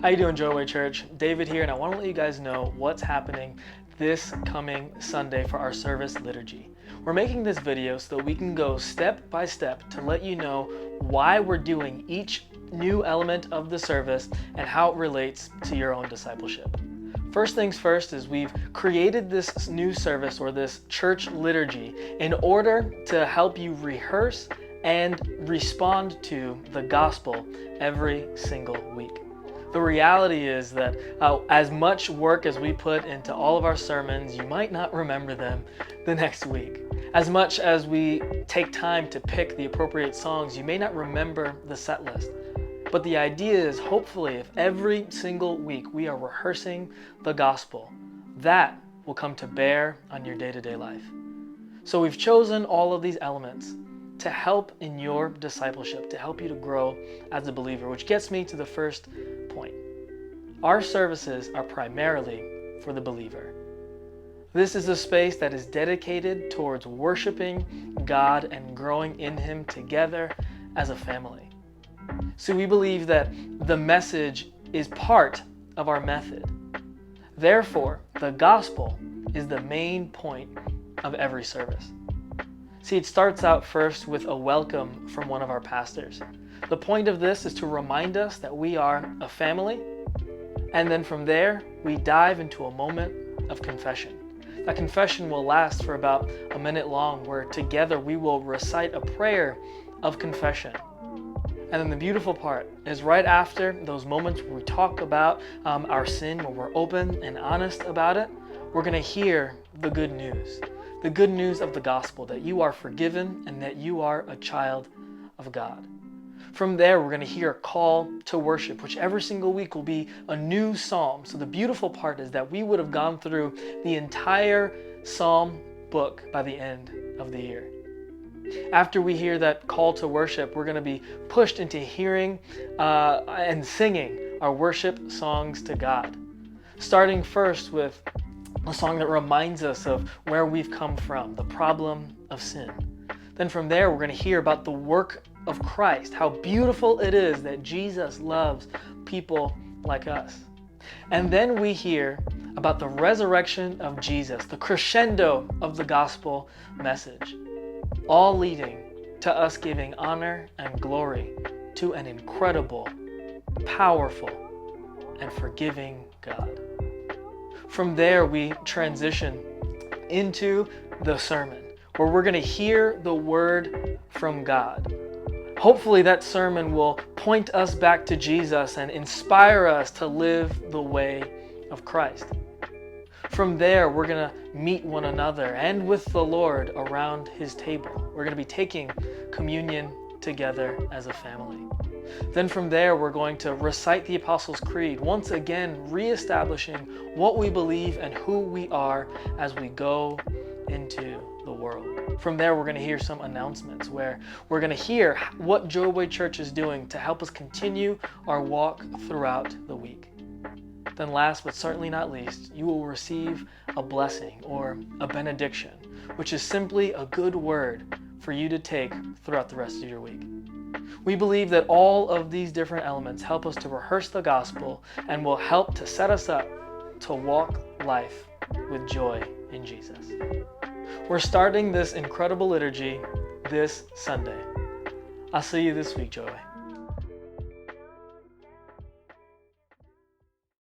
How you doing, JOYWAY Church? David here, and I want to let you guys know what's happening this coming Sunday for our service liturgy. We're making this video so that we can go step by step to let you know why we're doing each new element of the service and how it relates to your own discipleship. First things first is we've created this new service or this church liturgy in order to help you rehearse and respond to the gospel every single week. The reality is that as much work as we put into all of our sermons, you might not remember them the next week. As much as we take time to pick the appropriate songs, you may not remember the set list. But the idea is, hopefully, if every single week we are rehearsing the gospel, that will come to bear on your day-to-day life. So we've chosen all of these elements to help in your discipleship, to help you to grow as a believer, which gets me to the first point. Our services are primarily for the believer. This is a space that is dedicated towards worshiping God and growing in Him together as a family. So we believe that the message is part of our method. Therefore, the gospel is the main point of every service. See, it starts out first with a welcome from one of our pastors. The point of this is to remind us that we are a family, and then from there, we dive into a moment of confession. That confession will last for about a minute long, where together we will recite a prayer of confession. And then the beautiful part is right after those moments where we talk about our sin, where we're open and honest about it, we're going to hear the good news. The good news of the gospel, that you are forgiven and that you are a child of God. From there, we're going to hear a call to worship, which every single week will be a new psalm. So the beautiful part is that we would have gone through the entire psalm book by the end of the year. After we hear that call to worship, we're going to be pushed into hearing and singing our worship songs to God. Starting first with a song that reminds us of where we've come from, the problem of sin. Then from there, we're going to hear about the work of Christ, how beautiful it is that Jesus loves people like us. And then we hear about the resurrection of Jesus, the crescendo of the gospel message, all leading to us giving honor and glory to an incredible, powerful, and forgiving God. From there, we transition into the sermon, where we're going to hear the word from God. Hopefully that sermon will point us back to Jesus and inspire us to live the way of Christ. From there, we're going to meet one another and with the Lord around His table. We're going to be taking communion together as a family. Then from there, we're going to recite the Apostles' Creed, once again reestablishing what we believe and who we are as we go into the world. From there, we're going to hear some announcements where we're going to hear what JOYWAY Church is doing to help us continue our walk throughout the week. Then last but certainly not least, you will receive a blessing or a benediction, which is simply a good word for you to take throughout the rest of your week. We believe that all of these different elements help us to rehearse the gospel and will help to set us up to walk life with joy in Jesus. We're starting this incredible liturgy this Sunday. I'll see you this week, JOYWAY.